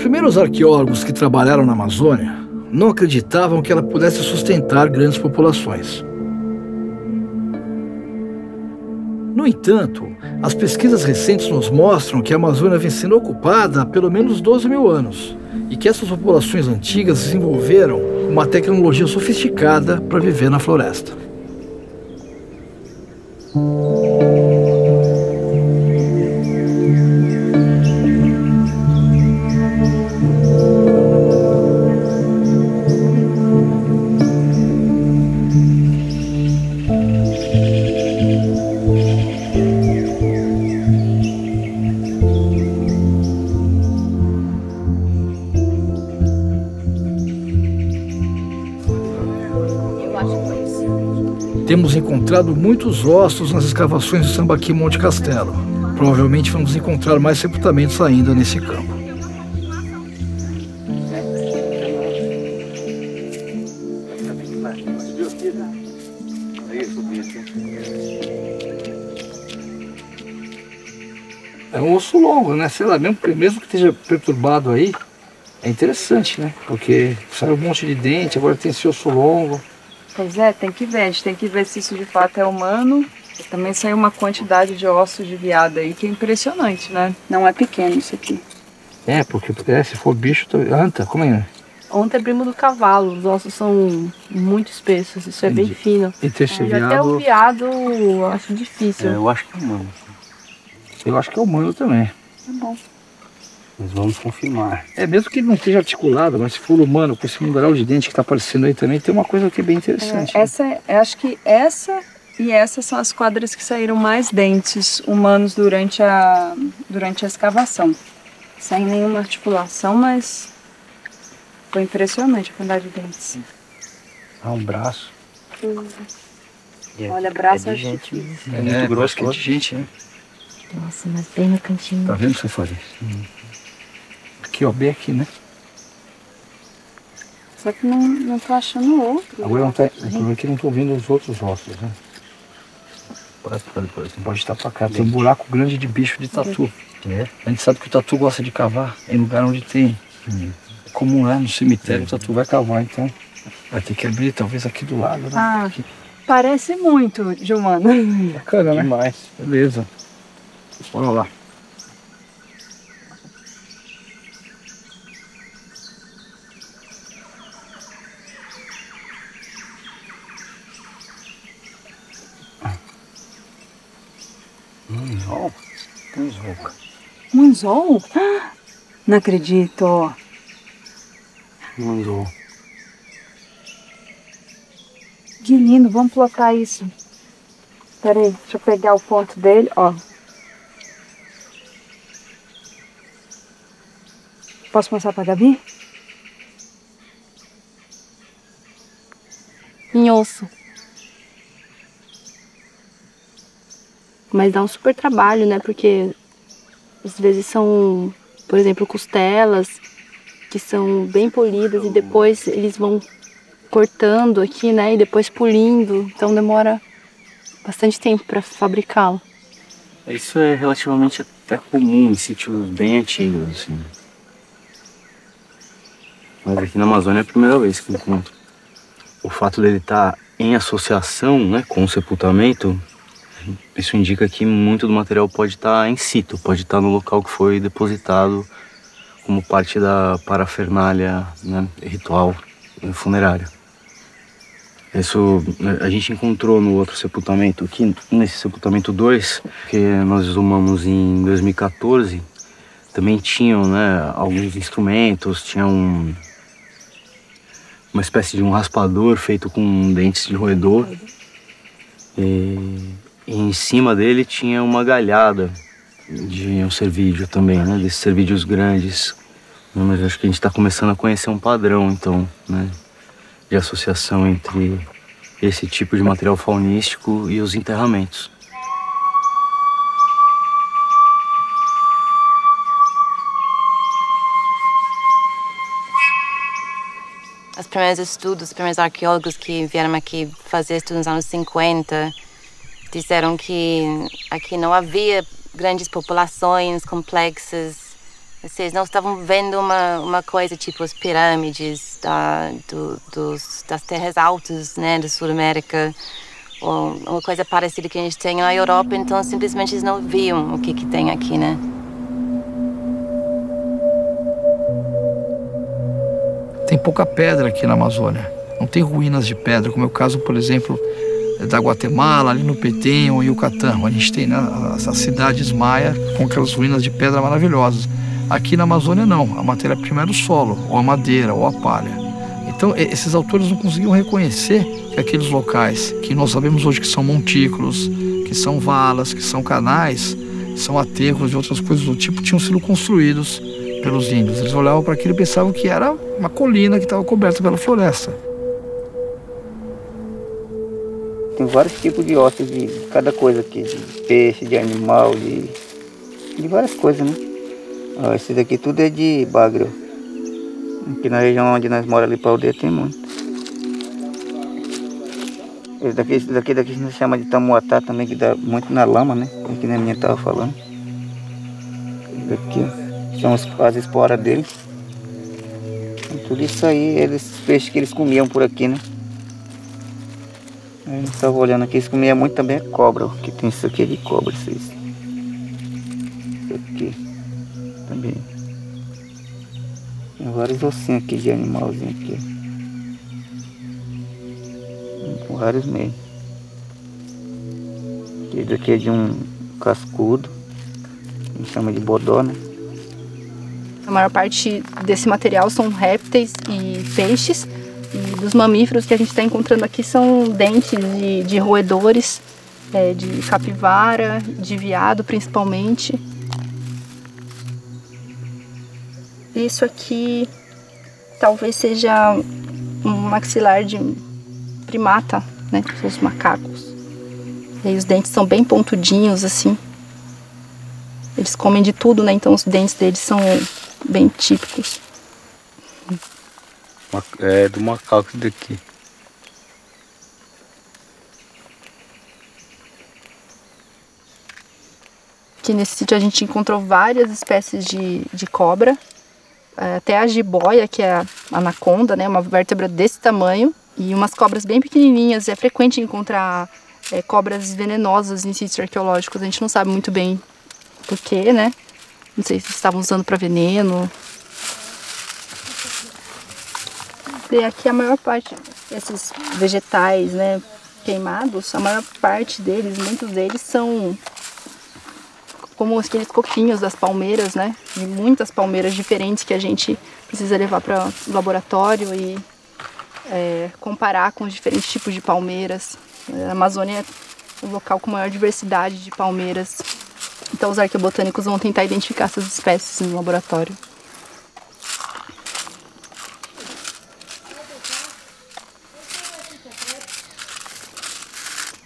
primeiros arqueólogos que trabalharam na Amazônia não acreditavam que ela pudesse sustentar grandes populações. No entanto, as pesquisas recentes nos mostram que a Amazônia vem sendo ocupada há pelo menos 12 mil anos e que essas populações antigas desenvolveram uma tecnologia sofisticada para viver na floresta. Temos encontrado muitos ossos nas escavações do Sambaqui Monte Castelo. Provavelmente vamos encontrar mais sepultamentos ainda nesse campo. É um osso longo, né? Sei lá, mesmo que esteja perturbado aí, é interessante, né? Porque saiu um monte de dente, agora tem esse osso longo. Pois é, tem que ver, a gente tem que ver se isso de fato é humano. Também saiu uma quantidade de ossos de veado aí que é impressionante, né? Não é pequeno isso aqui. É, porque se for bicho, anta, como é? Onta é primo do cavalo, os ossos são muito espessos, isso é bem fino. E ter esse veado... Até o veado eu acho difícil. Eu acho que é humano. Eu acho que é humano também. Tá bom. Mas vamos confirmar. É, mesmo que ele não esteja articulado, mas se for humano, com esse mundaréu de dente que está aparecendo aí também, tem uma coisa aqui bem interessante. Acho que essa e essas são as quadras que saíram mais dentes humanos durante a escavação. Sem nenhuma articulação, mas foi impressionante a quantidade de dentes. Ah, um braço. Olha, braço é de gente. É muito grosso, que é de gente, né? Nossa, mas bem no cantinho. Tá vendo, Cefali? Aqui, ó, bem aqui, né? Só que não tô achando outro. Agora não tá, aqui não tô vendo os outros ossos, né? Pode estar pra cá. Tem um buraco grande de bicho de tatu. A gente sabe que o tatu gosta de cavar em lugar onde tem. Como lá no cemitério, o tatu vai cavar, então vai ter que abrir talvez aqui do lado, né? Ah, aqui. Parece muito de humano. Bacana, né? Demais. Beleza. Bora lá. Munzol? Munzol? Não acredito. Munzol. Que lindo, vamos plotar isso. Espera aí, deixa eu pegar o ponto dele, ó. Posso mostrar pra Gabi? Em osso. Mas dá um super trabalho, né? Porque às vezes são, por exemplo, costelas que são bem polidas e depois eles vão cortando aqui, né? E depois polindo. Então demora bastante tempo para fabricá-lo. Isso é relativamente até comum em sítios bem antigos, assim. Mas aqui na Amazônia é a primeira vez que eu encontro. O fato dele estar em associação, né, com o sepultamento, isso indica que muito do material pode estar em situ, pode estar no local que foi depositado como parte da parafernália, né, ritual funerário. Isso a gente encontrou no outro sepultamento, aqui nesse sepultamento 2, que nós exumamos em 2014, também tinham, né, alguns instrumentos, tinha uma espécie de um raspador feito com dentes de roedor. E em cima dele tinha uma galhada de um cervídeo também, né? Desses cervídeos grandes. Mas acho que a gente está começando a conhecer um padrão, então, né? De associação entre esse tipo de material faunístico e os enterramentos. Os primeiros estudos, os primeiros arqueólogos que vieram aqui fazer estudos nos anos 50 disseram que aqui não havia grandes populações complexas Vocês não estavam vendo uma coisa tipo as pirâmides das terras altas, né, da Sul-América, ou uma coisa parecida que a gente tem na Europa, então simplesmente eles não viam o que tem aqui, né? Tem pouca pedra aqui na Amazônia, não tem ruínas de pedra, como é o caso, por exemplo, da Guatemala, ali no Petén ou Yucatán, onde a gente tem, né, as cidades maia com aquelas ruínas de pedra maravilhosas. Aqui na Amazônia não, a matéria-prima era o solo, ou a madeira, ou a palha. Então esses autores não conseguiam reconhecer que aqueles locais, que nós sabemos hoje que são montículos, que são valas, que são canais, são aterros e outras coisas do tipo, tinham sido construídos pelos índios. Eles olhavam para aquilo e pensavam que era uma colina que estava coberta pela floresta. Tem vários tipos de ossos de cada coisa aqui, de peixe, de animal, de várias coisas, né? Ó, esse daqui tudo é de bagre. Aqui na região onde nós moramos ali para a aldeia tem muito. Esse daqui a gente chama de tamuatá também, que dá muito na lama, né? Aqui na minha estava falando. Esse daqui, ó, são as esporas deles. Tudo isso aí, peixes que eles comiam por aqui, né? A gente estava olhando aqui, eles comiam muito também a cobra, ó, que tem isso aqui de cobra, isso aqui também. Tem vários ossinhos aqui de animalzinho aqui. Com vários meios. Esse daqui é de um cascudo, a gente chama de bodó, né? A maior parte desse material são répteis e peixes. E dos mamíferos que a gente está encontrando aqui são dentes de roedores, de capivara, de veado principalmente. Isso aqui talvez seja um maxilar de primata, né? Os macacos. E aí os dentes são bem pontudinhos assim. Eles comem de tudo, né? Então os dentes deles são bem típicos. É do macaco daqui. Aqui nesse sítio a gente encontrou várias espécies de cobra. Até a jiboia, que é a anaconda, né? Uma vértebra desse tamanho. E umas cobras bem pequenininhas. É frequente encontrar cobras venenosas em sítios arqueológicos. A gente não sabe muito bem porquê, né? Não sei se estavam usando para veneno. E aqui a maior parte desses vegetais, né, queimados, a maior parte deles, muitos deles são como aqueles coquinhos das palmeiras, né? De muitas palmeiras diferentes que a gente precisa levar para o laboratório e comparar com os diferentes tipos de palmeiras. A Amazônia é o local com maior diversidade de palmeiras. Então os arqueobotânicos vão tentar identificar essas espécies no laboratório.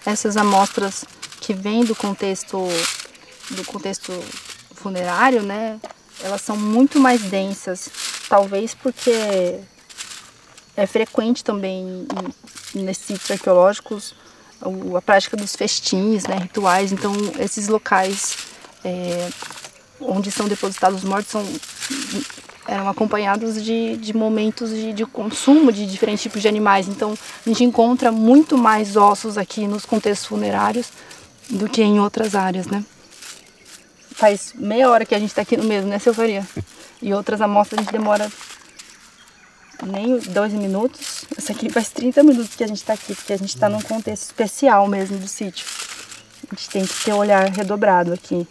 Essas amostras que vêm do contexto funerário, né, elas são muito mais densas, talvez porque é frequente também nesses sítios arqueológicos a prática dos festins, né, rituais. Então esses locais onde são depositados os mortos eram acompanhados de momentos de consumo de diferentes tipos de animais. Então a gente encontra muito mais ossos aqui nos contextos funerários do que em outras áreas, né? Faz meia hora que a gente está aqui no mesmo, né, Silvaria? E outras amostras a gente demora nem 2 minutos. Essa aqui faz 30 minutos que a gente está aqui, porque a gente está num contexto especial mesmo do sítio. A gente tem que ter um olhar redobrado aqui.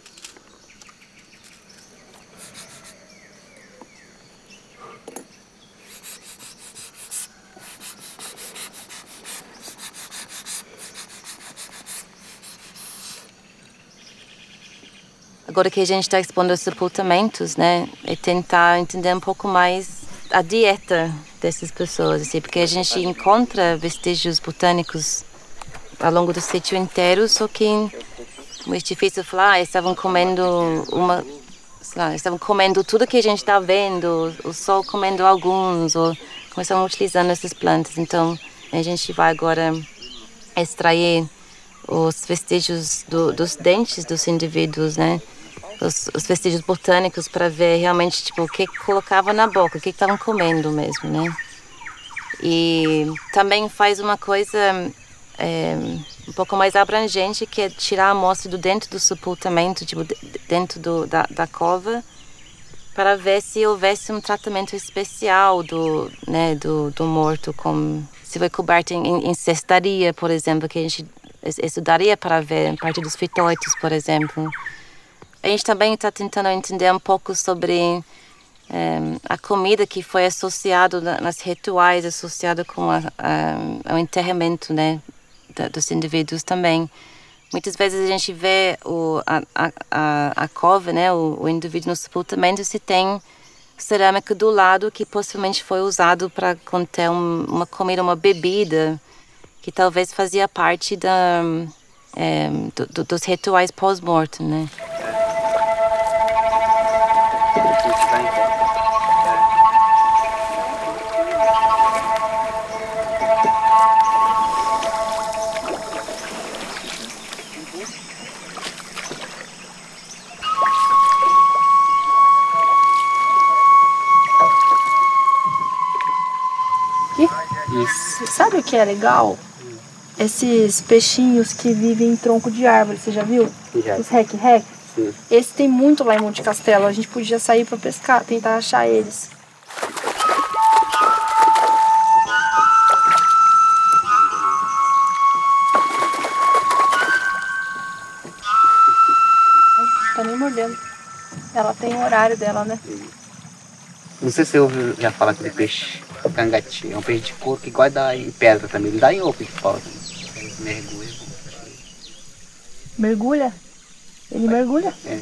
Agora que a gente está expondo os sepultamentos, né, é tentar entender um pouco mais a dieta dessas pessoas, assim, porque a gente encontra vestígios botânicos ao longo do sítio inteiro, só que é muito difícil falar, estavam comendo estavam comendo tudo que a gente está vendo, ou só comendo alguns, ou começaram utilizando essas plantas. Então a gente vai agora extrair os vestígios dos dentes dos indivíduos, né? os vestígios botânicos para ver realmente tipo o que colocava na boca, o que estavam comendo mesmo, né? E também faz uma coisa um pouco mais abrangente, que é tirar a amostra do dentro do sepultamento, tipo dentro da cova, para ver se houvesse um tratamento especial do morto, como se foi coberto em cestaria, por exemplo, que a gente estudaria para ver parte dos fitoitos, por exemplo. A gente também está tentando entender um pouco sobre a comida que foi associada nas rituais, associada com o enterramento, né, dos indivíduos também. Muitas vezes a gente vê a cova, né, o indivíduo no sepultamento, se tem cerâmica do lado que possivelmente foi usado para conter uma comida, uma bebida, que talvez fazia parte dos rituais pós-mortem, né? Isso. Sabe o que é legal? Esses peixinhos que vivem em tronco de árvore, você já viu? Já. Os rec-rec? Sim. Esse tem muito lá em Monte Castelo. A gente podia sair para pescar, tentar achar eles. Tá nem mordendo. Ela tem o horário dela, né? Não sei se você ouviu já falar aquele peixe cangati. É um peixe de couro que gosta em pedra também. Ele dá em oco de pau também. Ele mergulha. Mergulha? Ele mergulha? É.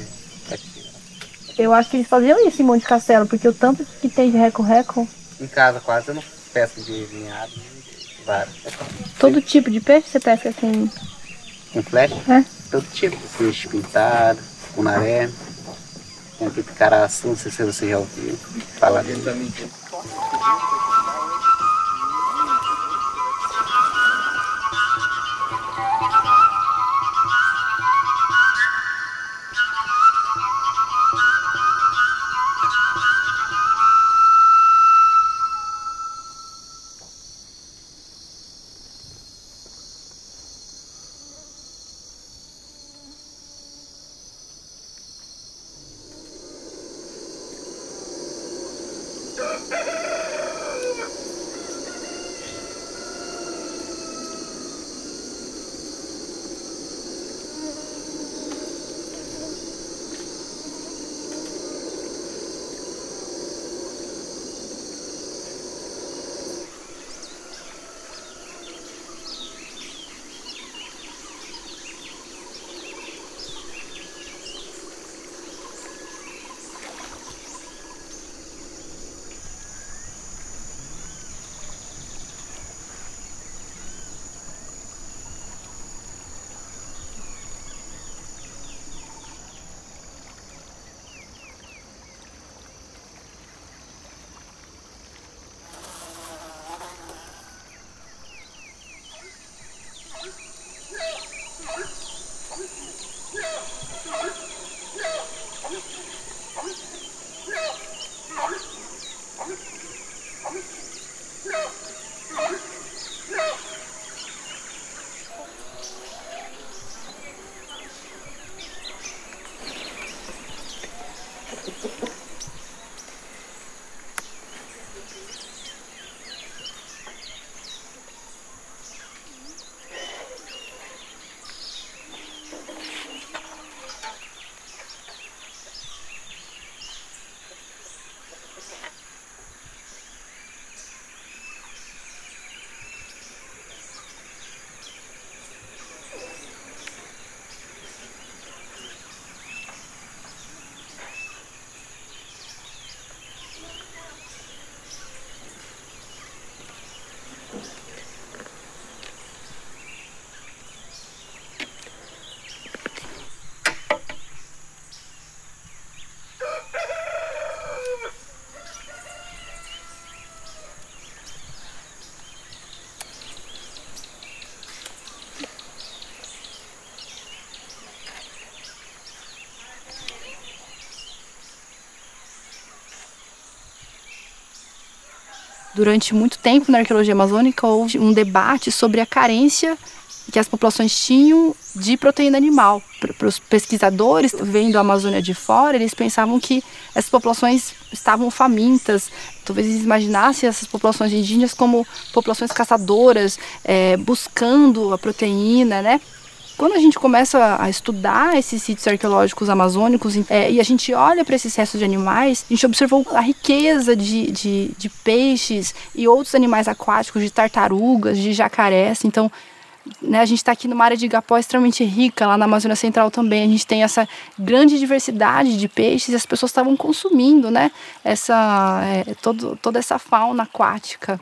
Eu acho que eles faziam isso em Monte Castelo, porque o tanto que tem de reco-reco. Em casa quase eu não pesco de vinhado. Vários. Todo tipo de peixe você pesca com... Com flecha? É? Todo tipo. Peixe pintado, cunaré. Tem aquele caraçu, não sei se você já ouviu falar dele. Durante muito tempo na arqueologia amazônica houve um debate sobre a carência que as populações tinham de proteína animal. Para os pesquisadores, vendo a Amazônia de fora, eles pensavam que essas populações estavam famintas. Talvez eles imaginassem essas populações indígenas como populações caçadoras, buscando a proteína, né? Quando a gente começa a estudar esses sítios arqueológicos amazônicos e a gente olha para esses restos de animais, a gente observou a riqueza de peixes e outros animais aquáticos, de tartarugas, de jacarés. Então, né, a gente está aqui numa área de igapó extremamente rica, lá na Amazônia Central também. A gente tem essa grande diversidade de peixes e as pessoas estavam consumindo, né, toda essa fauna aquática.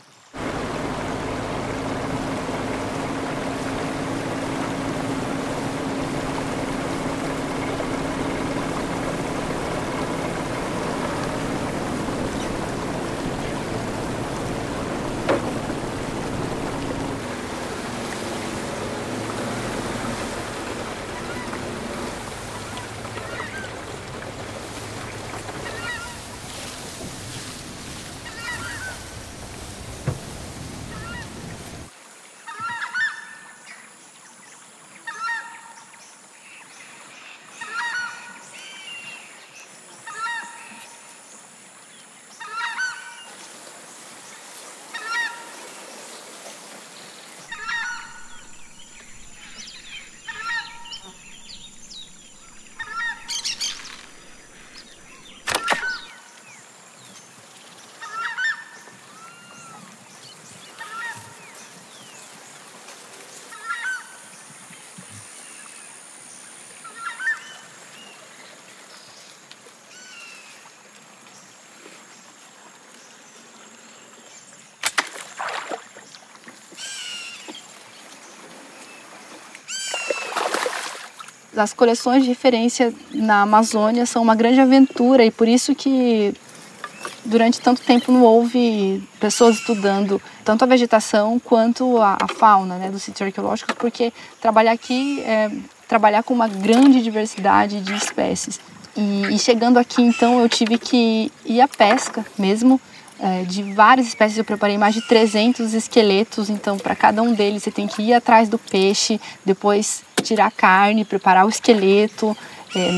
As coleções de referência na Amazônia são uma grande aventura e por isso que durante tanto tempo não houve pessoas estudando tanto a vegetação quanto a fauna, né, dos sítios arqueológicos, porque trabalhar aqui é trabalhar com uma grande diversidade de espécies. E chegando aqui, então, eu tive que ir à pesca mesmo, de várias espécies. Eu preparei mais de 300 esqueletos, então para cada um deles você tem que ir atrás do peixe, depois tirar a carne, preparar o esqueleto,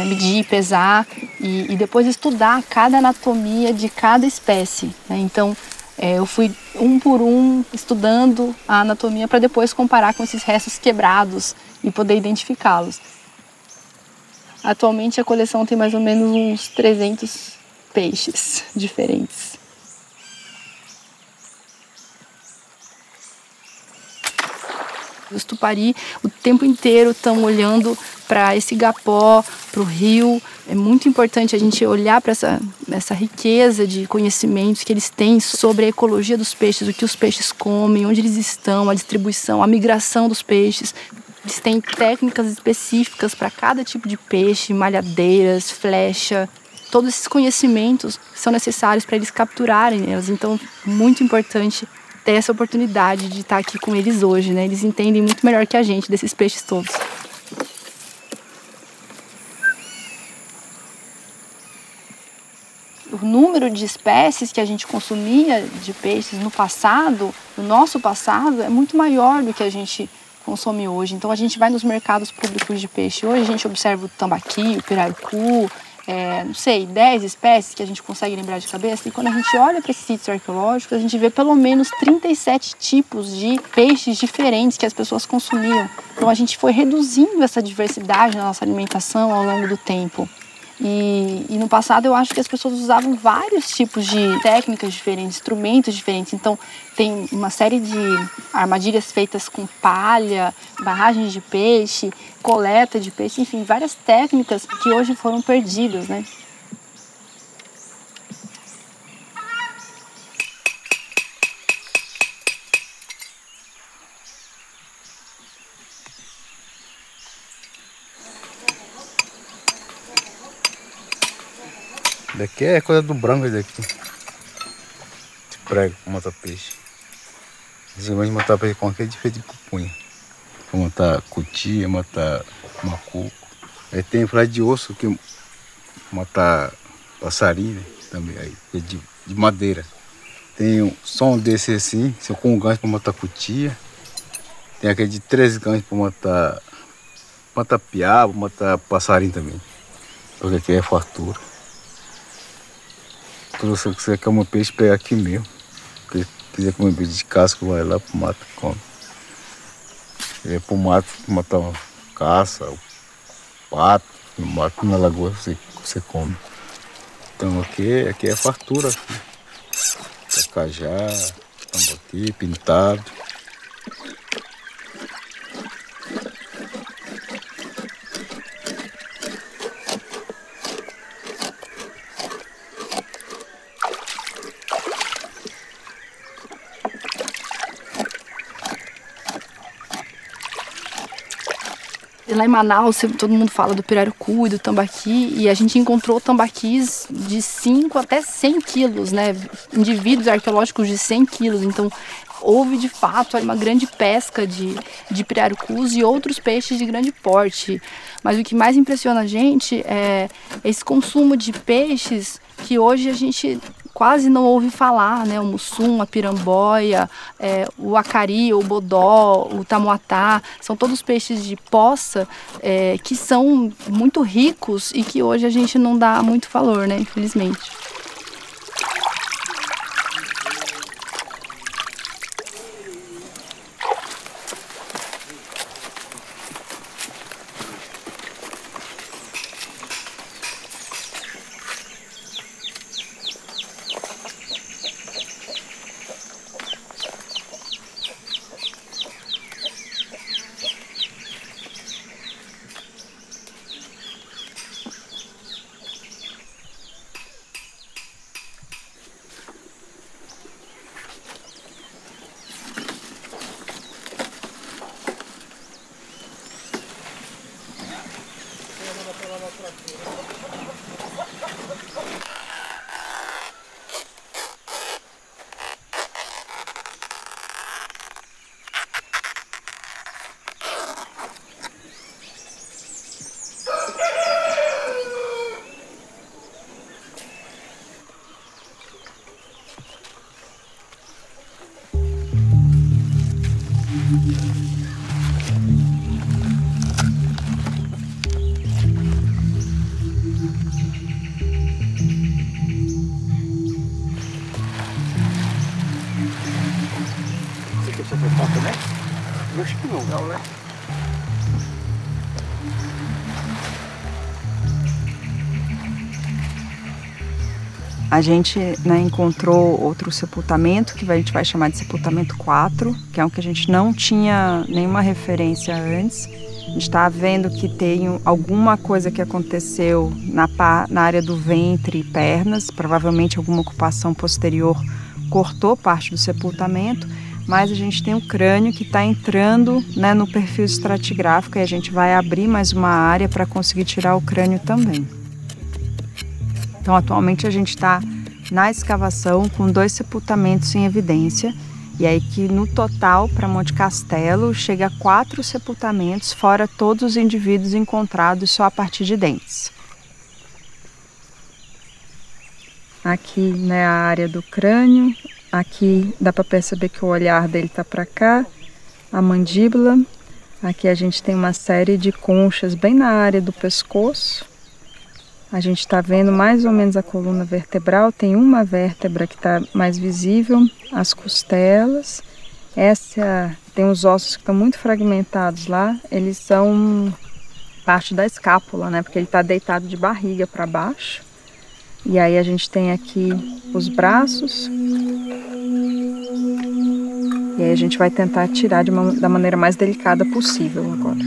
medir, pesar e depois estudar cada anatomia de cada espécie, né? Então eu fui um por um estudando a anatomia para depois comparar com esses restos quebrados e poder identificá-los. Atualmente a coleção tem mais ou menos uns 300 peixes diferentes. Os tupari o tempo inteiro estão olhando para esse igapó, para o rio. É muito importante a gente olhar para essa riqueza de conhecimentos que eles têm sobre a ecologia dos peixes, o que os peixes comem, onde eles estão, a distribuição, a migração dos peixes. Eles têm técnicas específicas para cada tipo de peixe, malhadeiras, flecha. Todos esses conhecimentos são necessários para eles capturarem elas. Então, muito importante ter essa oportunidade de estar aqui com eles hoje, né? Eles entendem muito melhor que a gente desses peixes todos. O número de espécies que a gente consumia de peixes no passado, no nosso passado, é muito maior do que a gente consome hoje. Então a gente vai nos mercados públicos de peixe. Hoje a gente observa o tambaqui, o pirarucu, não sei, 10 espécies que a gente consegue lembrar de cabeça. E quando a gente olha para esses sítios arqueológicos, a gente vê pelo menos 37 tipos de peixes diferentes que as pessoas consumiam. Então a gente foi reduzindo essa diversidade na nossa alimentação ao longo do tempo. E no passado eu acho que as pessoas usavam vários tipos de técnicas diferentes, instrumentos diferentes. Então tem uma série de armadilhas feitas com palha, barragens de peixe, coleta de peixe, enfim, várias técnicas que hoje foram perdidas, né? Daqui é coisa do branco, esse daqui. De prego para matar peixe. Você vai matar peixe com aquele feito de pupunha. Para matar cutia, matar macuco. Aí tem frade de osso que matar passarinho, né? Também aí, de madeira. Tem só um desse assim, com um gancho para matar cutia. Tem aquele de 3 ganchos para matar piá, para matar passarinho também. Porque aqui é fartura. Se você quer comer peixe, pega aqui mesmo. Se quiser comer peixe de casco, vai lá pro mato e come. É pro mato matar uma caça, pato, no mato, na lagoa você come. Então aqui é fartura. Tacajá, tambaqui, pintado. Lá em Manaus, todo mundo fala do pirarucu e do tambaqui, e a gente encontrou tambaquis de 5 até 100 quilos, né? Indivíduos arqueológicos de 100 quilos. Então, houve de fato uma grande pesca de pirarucus e outros peixes de grande porte. Mas o que mais impressiona a gente é esse consumo de peixes que hoje a gente quase não ouve falar, né? O mussum, a piramboia, o acari, o bodó, o tamuatá, são todos peixes de poça que são muito ricos e que hoje a gente não dá muito valor, né? Infelizmente. Acho que não, né? A gente encontrou outro sepultamento, que a gente vai chamar de sepultamento 4, que é um que a gente não tinha nenhuma referência antes. A gente está vendo que tem alguma coisa que aconteceu na área do ventre e pernas, provavelmente alguma ocupação posterior cortou parte do sepultamento, mas a gente tem o crânio que está entrando, né, no perfil estratigráfico e a gente vai abrir mais uma área para conseguir tirar o crânio também. Então, atualmente a gente está na escavação com 2 sepultamentos em evidência, e aí que no total, para Monte Castelo, chega a 4 sepultamentos, fora todos os indivíduos encontrados só a partir de dentes. Aqui, né, a área do crânio, aqui dá para perceber que o olhar dele está para cá, a mandíbula. Aqui a gente tem uma série de conchas bem na área do pescoço. A gente está vendo mais ou menos a coluna vertebral, tem uma vértebra que está mais visível, as costelas. Tem os ossos que estão muito fragmentados lá, eles são parte da escápula, né? Porque ele está deitado de barriga para baixo. E aí a gente tem aqui os braços. E aí a gente vai tentar tirar da maneira mais delicada possível agora.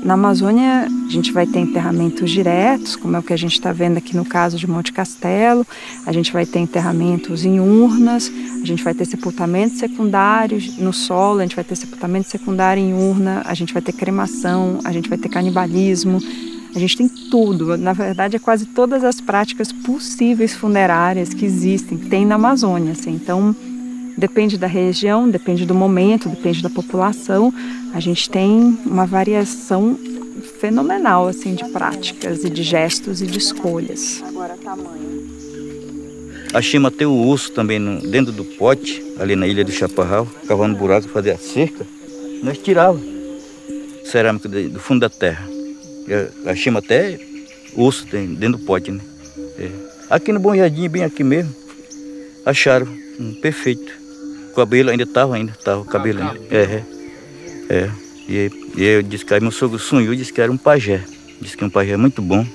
Na Amazônia, a gente vai ter enterramentos diretos, como é o que a gente está vendo aqui no caso de Monte Castelo. A gente vai ter enterramentos em urnas, a gente vai ter sepultamentos secundários no solo, a gente vai ter sepultamento secundário em urna, a gente vai ter cremação, a gente vai ter canibalismo, A gente tem tudo, na verdade é quase todas as práticas possíveis funerárias que existem, tem na Amazônia, assim. Então depende da região, depende do momento, depende da população, a gente tem uma variação fenomenal assim, de práticas e de gestos e de escolhas. Agora tamanho. Achamos até o urso também dentro do pote, ali na ilha do Chaparral, cavando buraco para fazer a cerca. Nós tirávamos cerâmica do fundo da terra. Achamos até urso dentro do pote, né? Aqui no Bom Jardim, bem aqui mesmo, acharam perfeito. O cabelo ainda estava o cabelo ainda. E eu disse que meu sogro sonhou, disse que era um pajé. Disse que um pajé muito bom.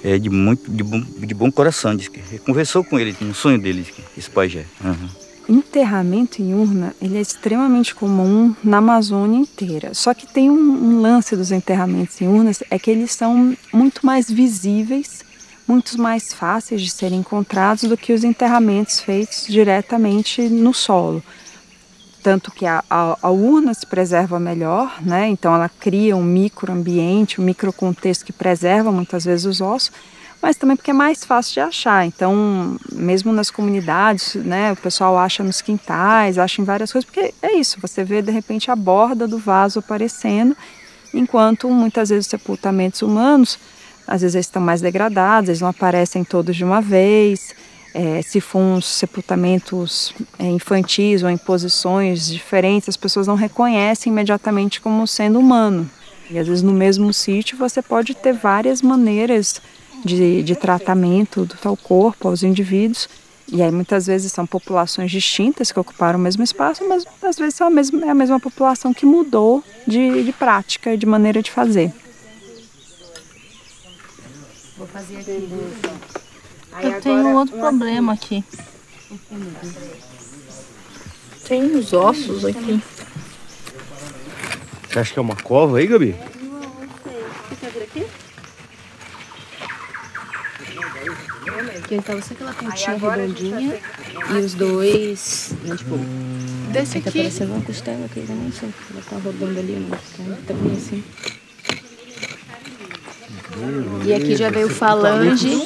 De bom coração, disse que conversou com ele, no sonho dele, esse pajé. Enterramento em urna, ele é extremamente comum na Amazônia inteira. Só que tem um lance dos enterramentos em urnas, é que eles são muito mais visíveis, muito mais fáceis de serem encontrados do que os enterramentos feitos diretamente no solo. Tanto que a urna se preserva melhor, né? Então ela cria um microambiente, um microcontexto que preserva muitas vezes os ossos, mas também porque é mais fácil de achar. Então, mesmo nas comunidades, né, o pessoal acha nos quintais, acha em várias coisas, porque é isso, você vê de repente a borda do vaso aparecendo, enquanto muitas vezes os sepultamentos humanos, às vezes eles estão mais degradados, eles não aparecem todos de uma vez. Se for uns sepultamentos infantis ou em posições diferentes, as pessoas não reconhecem imediatamente como sendo humano. E às vezes no mesmo sítio você pode ter várias maneiras de tratamento do tal corpo aos indivíduos. E aí muitas vezes são populações distintas que ocuparam o mesmo espaço, mas às vezes é a mesma população que mudou de prática e de maneira de fazer. Vou fazer aqui. Eu tenho outro problema aqui. Tem uns ossos aqui. Você acha que é uma cova aí, Gabi? Não sei. Você quer vir aqui? Aqui tava só aquela pontinha redondinha e os dois, né, tipo, desse aqui. Tá parecendo uma costela aqui, eu não sei. Ela tá rodando ali uma costela, tá bem assim. E aqui já veio falange.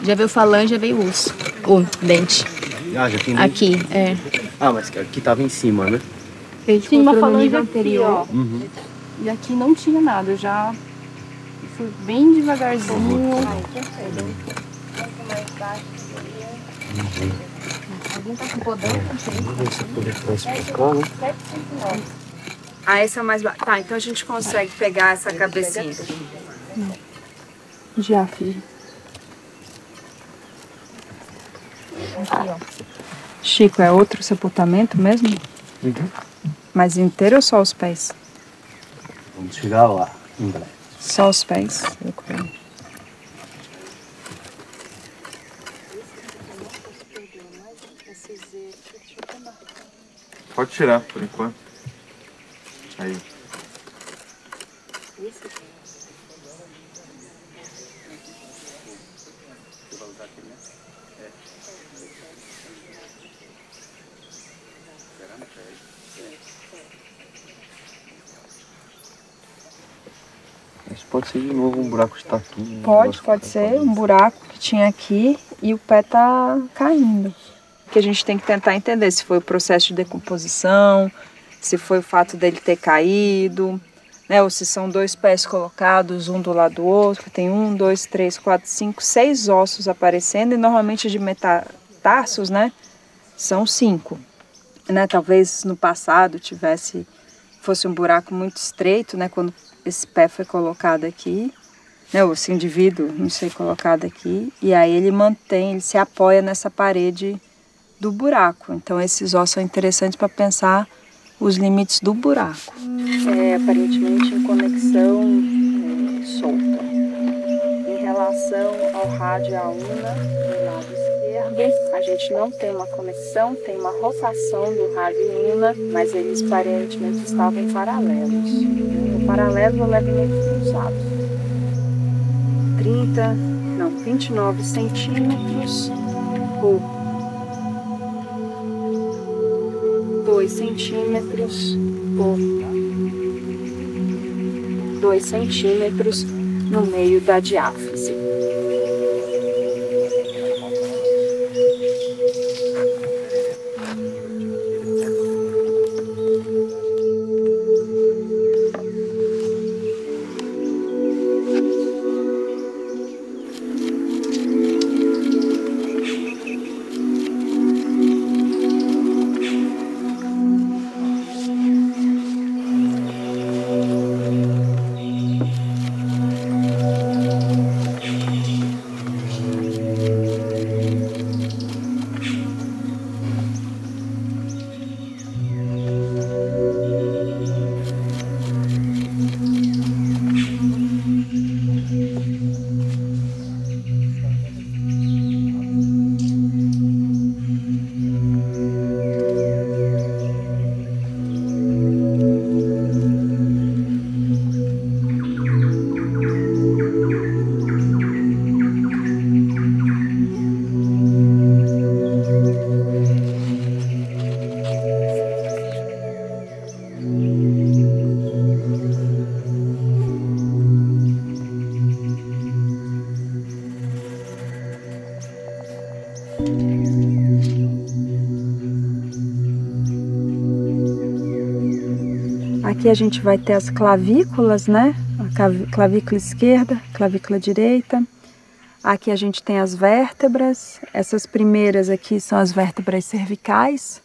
Já veio falange, já veio osso. O dente. Ah, já tem dente? Aqui, é. Ah, mas aqui tava em cima, né? Tinha uma falange anterior. Uhum. E aqui não tinha nada. Eu já fui bem devagarzinho. Alguém tá com podão? Essa é mais baixa. Tá, então a gente consegue pegar essa cabecinha aqui. Já, filho. Aqui, ó. Chico, é outro sepultamento mesmo? Uhum. Mas inteiro ou só os pés? Vamos chegar lá, em breve. Só os pés? Pode tirar, por enquanto. Aí. Isso pode ser de novo um buraco de tatu. Pode ser um buraco que tinha aqui e o pé tá caindo. Que a gente tem que tentar entender se foi o processo de decomposição, se foi o fato dele ter caído, né? Ou se são dois pés colocados um do lado do outro, tem 1, 2, 3, 4, 5, 6 ossos aparecendo e normalmente de metatarsos, né? São 5. Né? Talvez no passado fosse um buraco muito estreito, né? Quando esse pé foi colocado aqui, né? Ou esse indivíduo, não sei, colocado aqui, e aí ele se apoia nessa parede do buraco. Então esses ossos são interessantes para pensar os limites do buraco. Aparentemente em conexão solta. Em relação ao rádio e à una do lado esquerdo, a gente não tem uma conexão, tem uma rotação do rádio e una, mas eles aparentemente estavam paralelos. Paralelos ou levemente cruzados. 29 centímetros por 2 centímetros por 2 centímetros no meio da diáfise. Aqui a gente vai ter as clavículas, né? A clavícula esquerda, clavícula direita. Aqui a gente tem as vértebras. Essas primeiras aqui são as vértebras cervicais.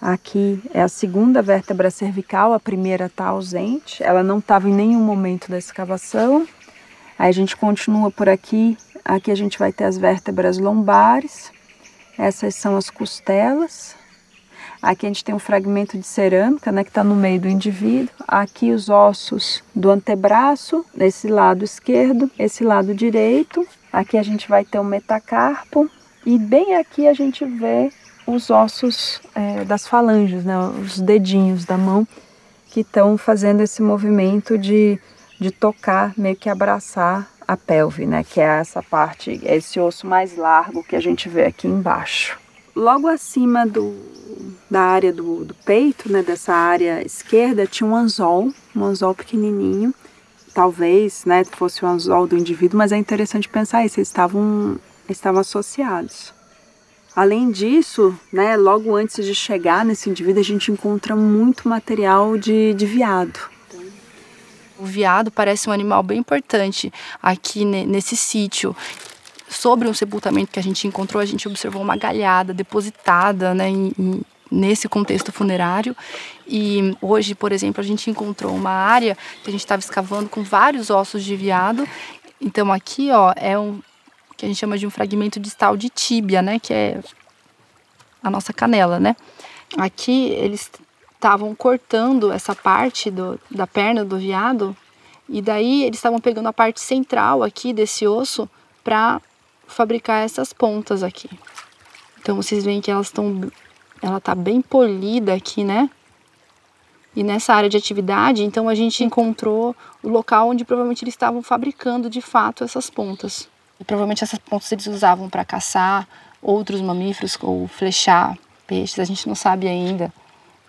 Aqui é a segunda vértebra cervical, a primeira está ausente. Ela não estava em nenhum momento da escavação. Aí a gente continua por aqui. Aqui a gente vai ter as vértebras lombares. Essas são as costelas. Aqui a gente tem um fragmento de cerâmica, né, que está no meio do indivíduo. Aqui os ossos do antebraço, desse lado esquerdo, esse lado direito. Aqui a gente vai ter o metacarpo. E bem aqui a gente vê os ossos das falanges, né, os dedinhos da mão, que estão fazendo esse movimento de tocar, meio que abraçar a pelve, né, que é essa parte, esse osso mais largo que a gente vê aqui embaixo. Logo acima da área do peito, né, dessa área esquerda, tinha um anzol pequenininho. Talvez, né, fosse o anzol do indivíduo, mas é interessante pensar isso, eles estavam associados. Além disso, né, logo antes de chegar nesse indivíduo, a gente encontra muito material de veado. O veado parece um animal bem importante aqui nesse sítio. Sobre um sepultamento que a gente encontrou, a gente observou uma galhada depositada, né, nesse contexto funerário. E hoje, por exemplo, a gente encontrou uma área que a gente estava escavando com vários ossos de veado. Então aqui, ó, é um que a gente chama de um fragmento distal de tíbia, né, que é a nossa canela, né. Aqui eles estavam cortando essa parte da perna do veado e daí eles estavam pegando a parte central aqui desse osso para fabricar essas pontas aqui. Então vocês veem que ela tá bem polida aqui, né? E nessa área de atividade, então a gente encontrou o local onde provavelmente eles estavam fabricando de fato essas pontas. E provavelmente essas pontas eles usavam para caçar outros mamíferos ou flechar peixes, a gente não sabe ainda,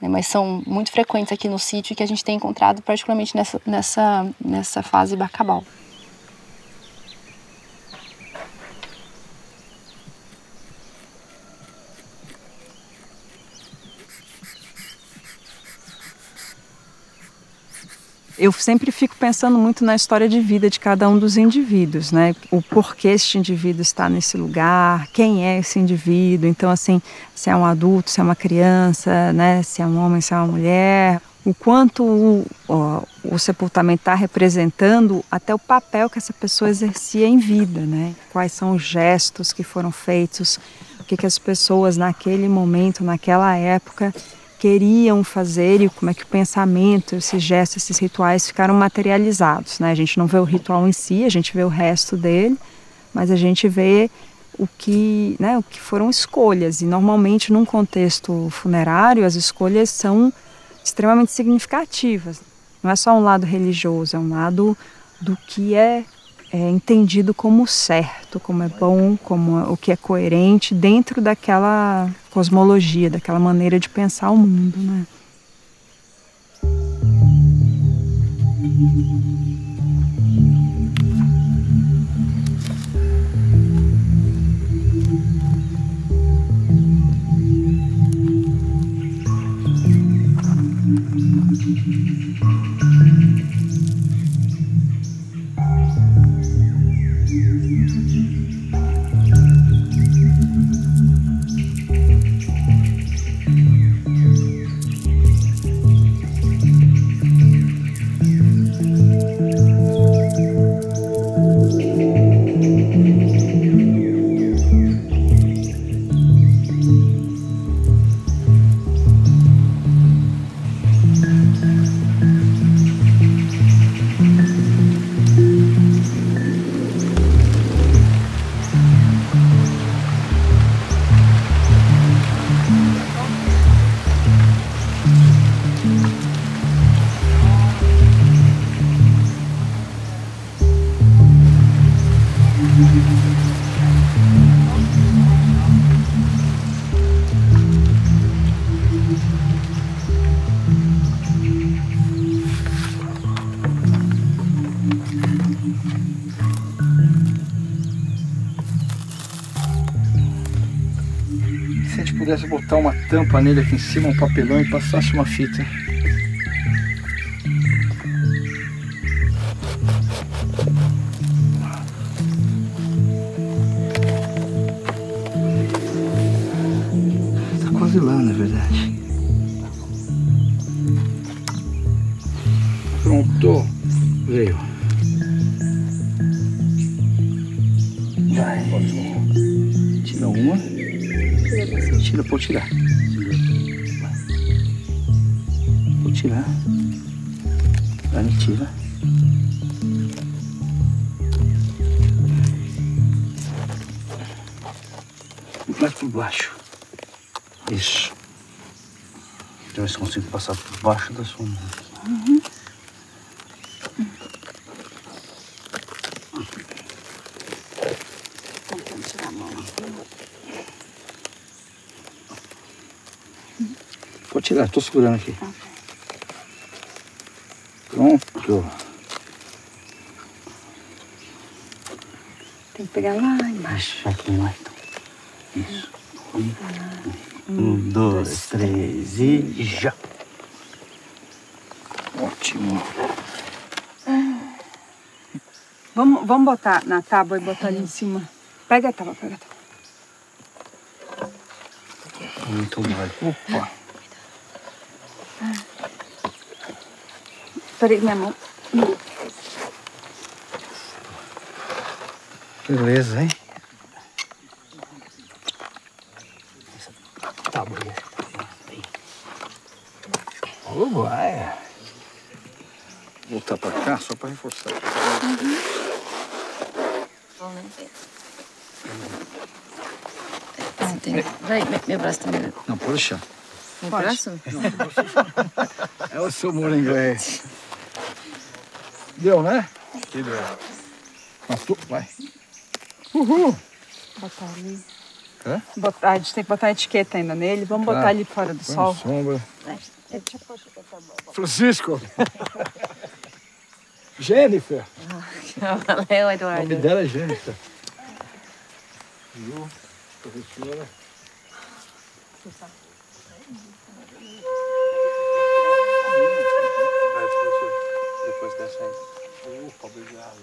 né? Mas são muito frequentes aqui no sítio e que a gente tem encontrado particularmente nessa fase Bacabal. Eu sempre fico pensando muito na história de vida de cada um dos indivíduos, né? O porquê este indivíduo está nesse lugar, quem é esse indivíduo. Então, assim, se é um adulto, se é uma criança, né? Se é um homem, se é uma mulher. O quanto o sepultamento está representando até o papel que essa pessoa exercia em vida, né? Quais são os gestos que foram feitos, o que as pessoas naquele momento, naquela época, queriam fazer e como é que o pensamento, esses gestos, esses rituais ficaram materializados, né? A gente não vê o ritual em si, a gente vê o resto dele, mas a gente vê o que foram escolhas. E normalmente num contexto funerário as escolhas são extremamente significativas. Não é só um lado religioso, é um lado do que é entendido como certo, como é bom, como o que é coerente dentro daquela cosmologia, daquela maneira de pensar o mundo, né? Se a gente pudesse botar uma tampa nele aqui em cima, um papelão e passasse uma fita. Tá quase lá, na verdade. Pronto. Veio. Vai. Tira uma. Tira, pode tirar. Pode tirar. Aí tira. Mais por baixo. Isso. Deixa eu ver se consigo passar por baixo da sua mão. Uhum. Tentando tirar a mão. Pode tirar, estou segurando aqui. Pronto. Tem que pegar lá embaixo. Aqui lá, então. Isso. Um, dois, três e já. Ótimo. Vamos botar na tábua e botar ali em cima. Pega a tábua, pega a tábua. Muito mole. Opa. Peraí, minha mão. Beleza, hein? Tá bom. Vai. Voltar pra cá só pra reforçar. Vai, meu braço também. Não, pode deixar. Meu braço? É o seu humor inglês. Deu, né? Que deu. Mas tu, vai. Uhul. Botar ali. Hã? A gente tem que botar a etiqueta ainda nele. Vamos botar ali fora do sol. Sombra. Francisco. Jennifer. Valeu, O Eduardo. nome dela é Jennifer. Viu? Professora. Depois dessa aí. Opa, obrigado.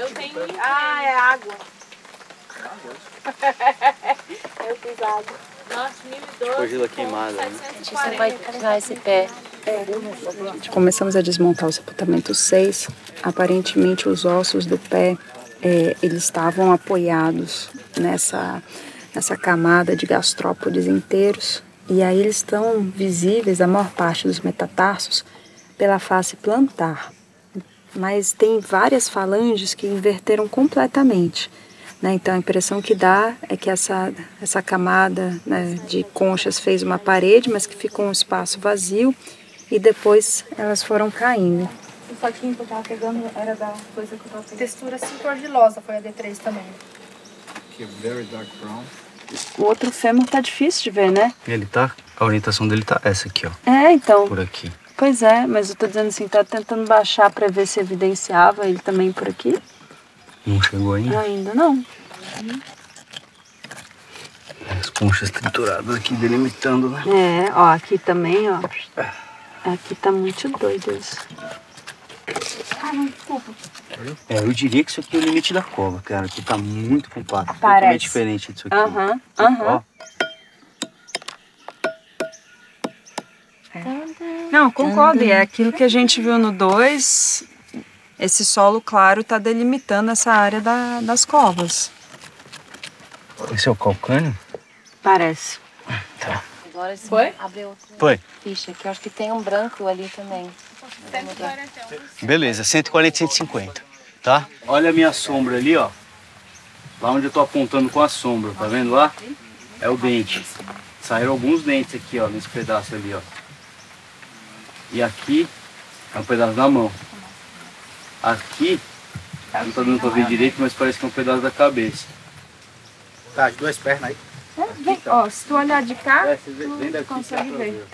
Eu tenho... Ah, é água. Eu fiz água. Nossa, 1012. Argila queimada, né? Você vai tirar esse pé. Começamos a desmontar o sepultamento 6. Aparentemente, os ossos do pé, eles estavam apoiados nessa camada de gastrópodes inteiros. E aí eles estão visíveis, a maior parte dos metatarsos, pela face plantar. Mas tem várias falanges que inverteram completamente. Né? Então a impressão que dá é que essa camada, né, de conchas fez uma parede, mas que ficou um espaço vazio e depois elas foram caindo. O faquinho que eu tava pegando era da coisa que eu tava pegando. Textura cinco argilosa, foi a D3 também. Que very dark brown. O outro fêmur tá difícil de ver, né? Ele tá... A orientação dele tá essa aqui, ó. Então. Por aqui. Pois é, mas eu tô dizendo assim, tá tentando baixar pra ver se evidenciava ele também por aqui. Não chegou ainda? Ainda não. As conchas trituradas aqui delimitando, né? Ó, aqui também, ó. Aqui tá muito doido isso. Eu diria que isso aqui é o limite da cova, cara. Aqui tá muito compacto. Parece. Totalmente diferente disso aqui. Ó. Não, concordo. E é aquilo que a gente viu no 2. Esse solo claro tá delimitando essa área das covas. Esse é o calcânio? Parece. Tá. Agora Foi? abre outra Foi. ficha, que eu acho que tem um branco ali também. Beleza, 140, 150, tá? Olha a minha sombra ali, ó. Lá onde eu tô apontando com a sombra, tá vendo lá? É o dente. Saíram alguns dentes aqui, ó, nesse pedaço ali, ó. E aqui é um pedaço da mão. Aqui, não tá dando pra ver direito, mas parece que é um pedaço da cabeça. Tá, as duas pernas aí. Vem, ó, se tu olhar de cá, Vem daqui, consegue ver.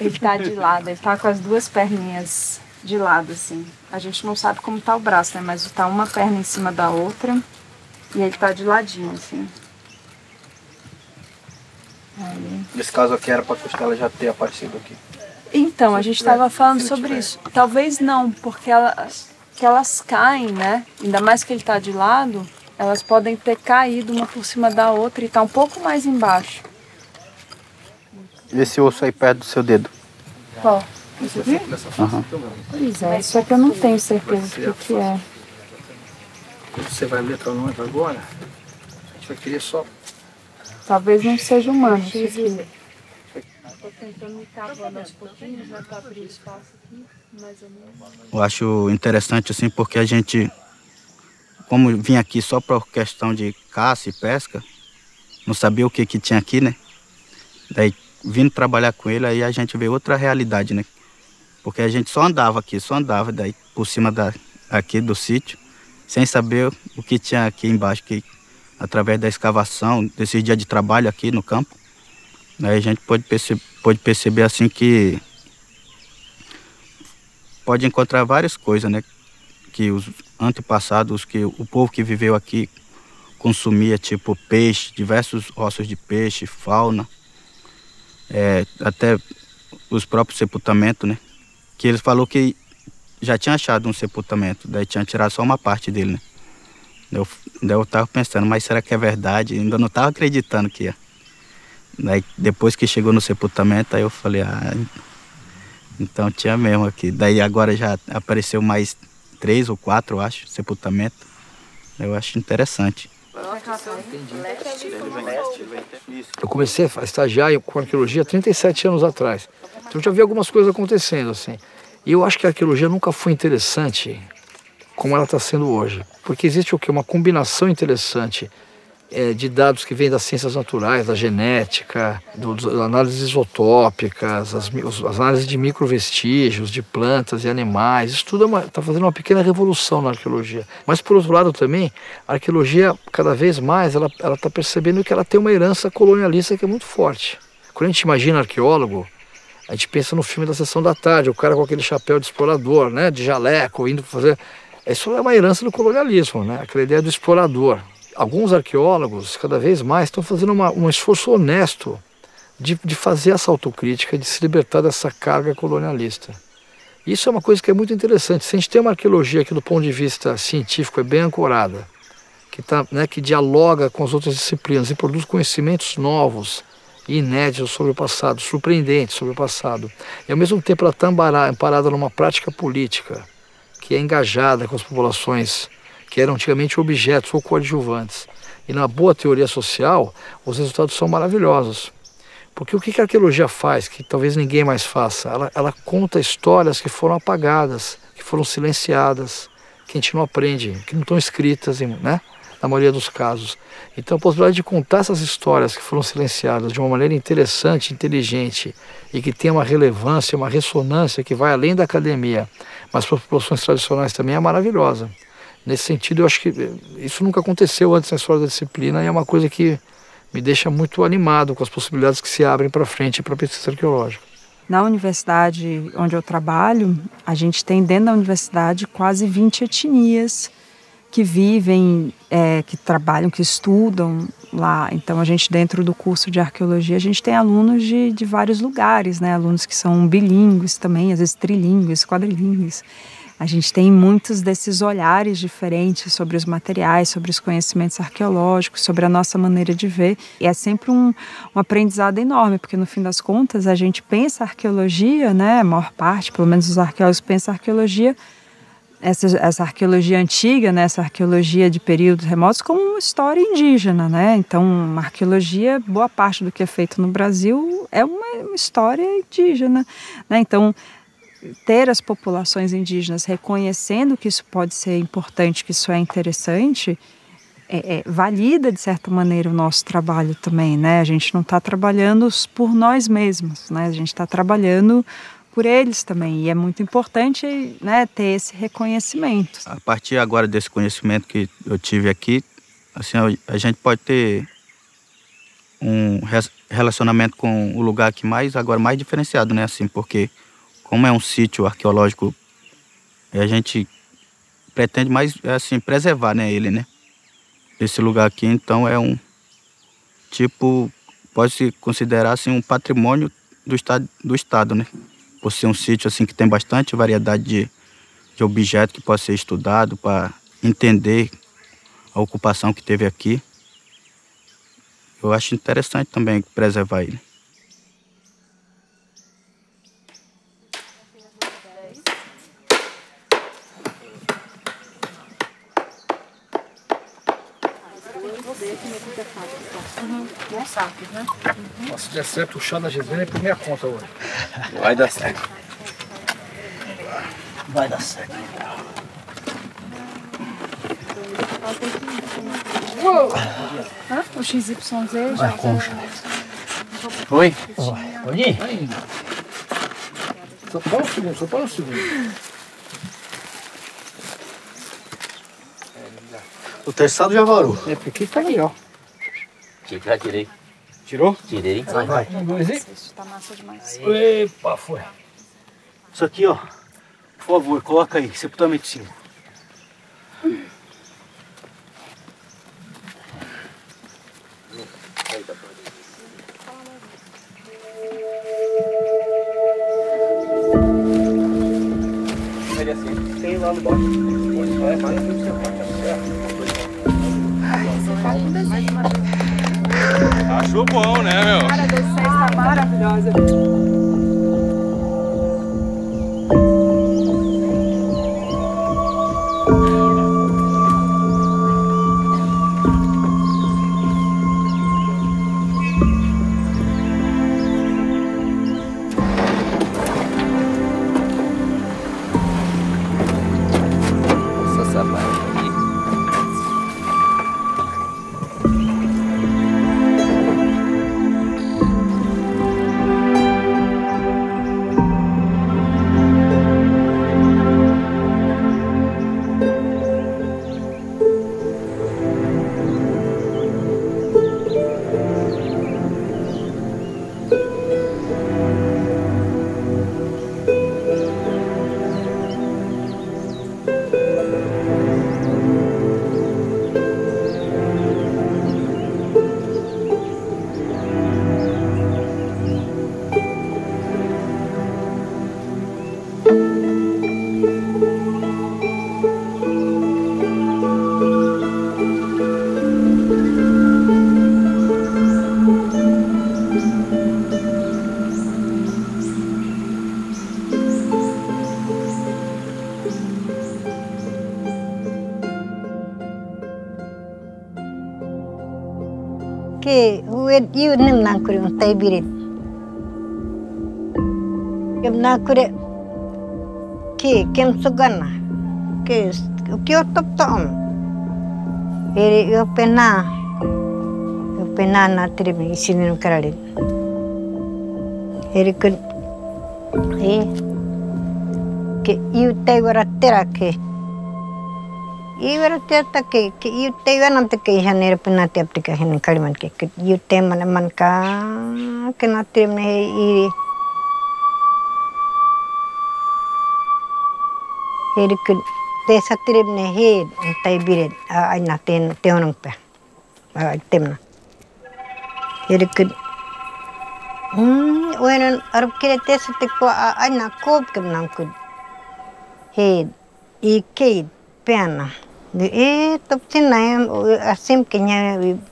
Ele tá de lado, ele tá com as duas perninhas de lado, assim. A gente não sabe como tá o braço, né? Mas tá uma perna em cima da outra e ele tá de ladinho, assim. Aí. Nesse caso aqui era pra costela já ter aparecido aqui. Então, a gente estava falando sobre isso. Talvez não, porque elas caem, né? Ainda mais que ele tá de lado, elas podem ter caído uma por cima da outra e tá um pouco mais embaixo. Esse osso aí perto do seu dedo. Qual? Esse aqui? Pois é, só que eu não tenho certeza do que é. Quando você vai ler teu nome agora, a gente vai querer só... Talvez não seja humano isso aqui. Tô tentando me cavando aos pouquinhos, né, pra abrir espaço aqui, mais ou menos. Eu acho interessante assim porque a gente, como vim aqui só por questão de caça e pesca, não sabia o que tinha aqui, né? Daí vindo trabalhar com ele, aí a gente vê outra realidade, né? Porque a gente só andava aqui, daí por cima aqui do sítio, sem saber o que tinha aqui embaixo, que através da escavação, desses dias de trabalho aqui no campo, aí a gente pode perceber assim que pode encontrar várias coisas, né? Que os antepassados, que o povo que viveu aqui consumia, tipo peixe, diversos ossos de peixe, fauna, até os próprios sepultamentos, né? Que eles falou que já tinha achado um sepultamento, daí tinha tirado só uma parte dele, né? Daí eu tava pensando, mas será que é verdade? Ainda não tava acreditando que ia. Daí depois que chegou no sepultamento, aí eu falei, então tinha mesmo aqui. Daí agora já apareceu mais 3 ou 4, eu acho, sepultamento. Eu acho interessante. Eu comecei a estagiar com arqueologia 37 anos atrás. Então já vi algumas coisas acontecendo, assim. E eu acho que a arqueologia nunca foi interessante como ela está sendo hoje. Porque existe o quê? Uma combinação interessante de dados que vêm das ciências naturais, da genética, das análises isotópicas, as análises de microvestígios, de plantas e animais. Isso tudo está fazendo uma pequena revolução na arqueologia. Mas, por outro lado, também, a arqueologia, cada vez mais, ela está percebendo que ela tem uma herança colonialista que é muito forte. Quando a gente imagina arqueólogo, a gente pensa no filme da Sessão da Tarde, o cara com aquele chapéu de explorador, né, de jaleco, indo fazer... Isso é uma herança do colonialismo, né, aquela ideia do explorador. Alguns arqueólogos, cada vez mais, estão fazendo um esforço honesto de fazer essa autocrítica, de se libertar dessa carga colonialista. Isso é uma coisa que é muito interessante. Se a gente tem uma arqueologia que do ponto de vista científico é bem ancorada, que dialoga com as outras disciplinas e produz conhecimentos novos e inéditos sobre o passado, surpreendentes sobre o passado, e ao mesmo tempo ela está amparada numa prática política que é engajada com as populações que eram antigamente objetos ou coadjuvantes, e na boa teoria social os resultados são maravilhosos. Porque o que a arqueologia faz, que talvez ninguém mais faça? Ela conta histórias que foram apagadas, que foram silenciadas, que a gente não aprende, que não estão escritas, né? Na maioria dos casos. Então a possibilidade de contar essas histórias que foram silenciadas de uma maneira interessante, inteligente, e que tem uma relevância, uma ressonância que vai além da academia, mas para as populações tradicionais também é maravilhosa. Nesse sentido, eu acho que isso nunca aconteceu antes na história da disciplina e é uma coisa que me deixa muito animado com as possibilidades que se abrem para frente para a pesquisa arqueológica. Na universidade onde eu trabalho, a gente tem dentro da universidade quase 20 etnias que vivem, que trabalham, que estudam lá. Então a gente dentro do curso de arqueologia, a gente tem alunos de vários lugares, né? Alunos que são bilíngues também, às vezes trilíngues, quadrilíngues. A gente tem muitos desses olhares diferentes sobre os materiais, sobre os conhecimentos arqueológicos, sobre a nossa maneira de ver. E é sempre um aprendizado enorme, porque no fim das contas a gente pensa a arqueologia, né? A maior parte, pelo menos os arqueólogos pensam a arqueologia, essa arqueologia antiga, né? Essa arqueologia de períodos remotos como uma história indígena, né? Então, uma arqueologia, boa parte do que é feito no Brasil é uma história indígena, né? Então, ter as populações indígenas reconhecendo que isso pode ser importante, que isso é interessante, valida de certa maneira o nosso trabalho também, né? A gente não está trabalhando por nós mesmos, né? A gente está trabalhando por eles também, e é muito importante, né, ter esse reconhecimento. A partir agora desse conhecimento que eu tive aqui, assim, a gente pode ter um relacionamento com o lugar aqui mais diferenciado, né? Assim, porque como é um sítio arqueológico, a gente pretende mais, assim, preservar, né, ele, né? Esse lugar aqui, então, é um tipo, pode-se considerar, assim, um patrimônio do estado, né? Por ser um sítio, assim, que tem bastante variedade de objetos que pode ser estudado para entender a ocupação que teve aqui. Eu acho interessante também preservar ele. Se der certo, o chá da Gisele é por minha conta hoje. Vai dar certo. Vai dar certo. O XYZ Vai, concha. Oi? Pode ir? Só para um segundo. O terçado já varou. É, porque tá legal. Já tirei. Tirou? Tirei. Vai. Tá massa demais. Epa, foi. Isso aqui, ó. Por favor, coloca aí, sepultamento 5. Tem lá no baixo. Vai mais do que você Achou bom, né, meu? Cara, dessa está maravilhosa. que ued iu nem nakure un taibirit. Kem nakure que kem sugana que o que eu top tom. Eu pena na tribo isini no caralho. Ele que iu te agora terá que iu era terta que iu te agora que janeiro pena te aplica hen kaliman que iu te man ka que na tribo ne iri ele que dessa tribo ne he tai biret ai na ten teonong pe ai temna ele que bueno arab kire dessa te ko ai na kop que não que he e que pena de top tinai assim que nya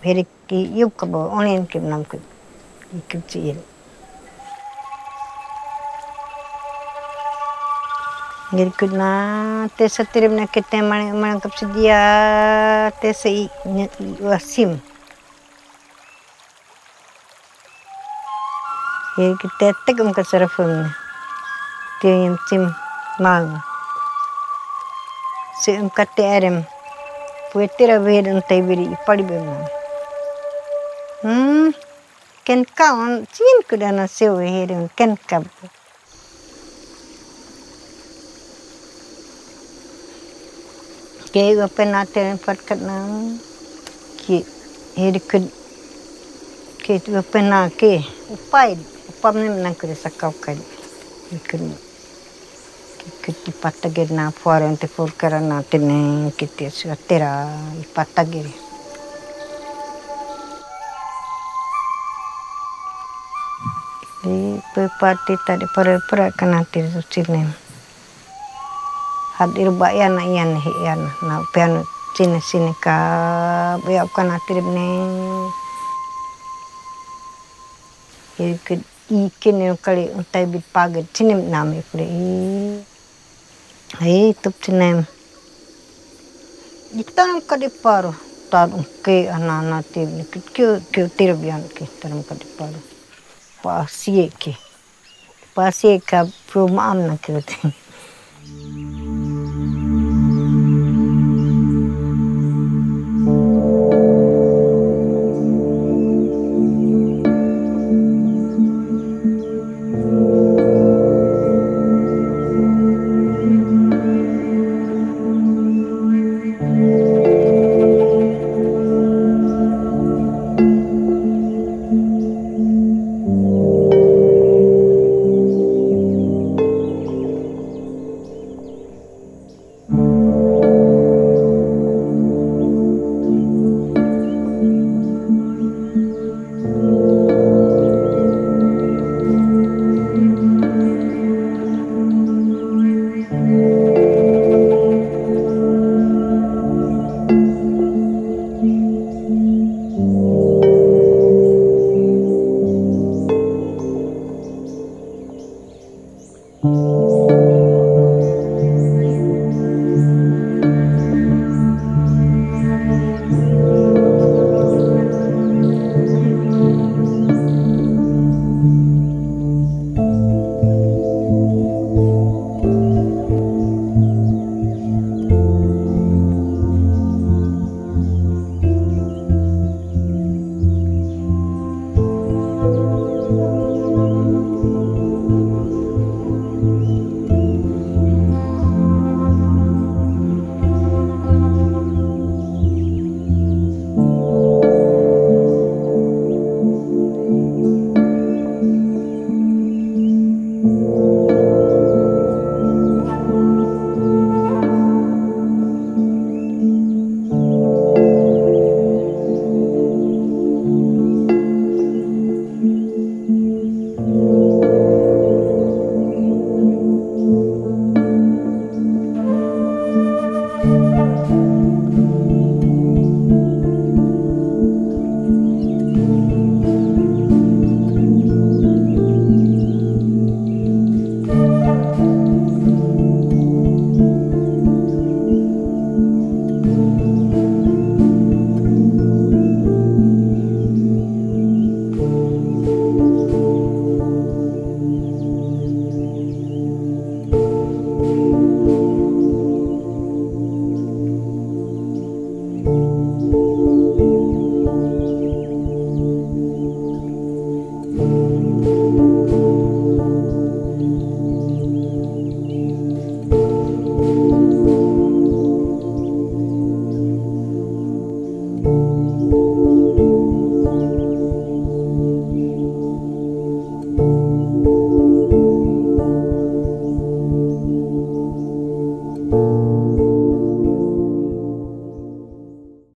ele que eu acabo onen que não que ele Jadi kena tesa terima nak kita mana kapsedia tesa wasim. Jadi kita tegam kasarafun. Tiang sim mal. Sem kate arem. Puetera ver untai beri padi bemam. Ken kaun chin kudana sewa herin ken kab. Que eu apenas tenho para não que ele que eu apenas que o pai não queria sacar o cara que te pataguer na fora onde for cara na tem que te terá e pataguer e foi parte tadi para kana ter o cinema hadir bayan ian na piano sini ka baya kana tirne ikin kali untai bit paget sini nami pure ai tup sinem itanam kadi paro tan ke anana tirne ke tirbian ke tanam kadi paro pasie ka promam na kirte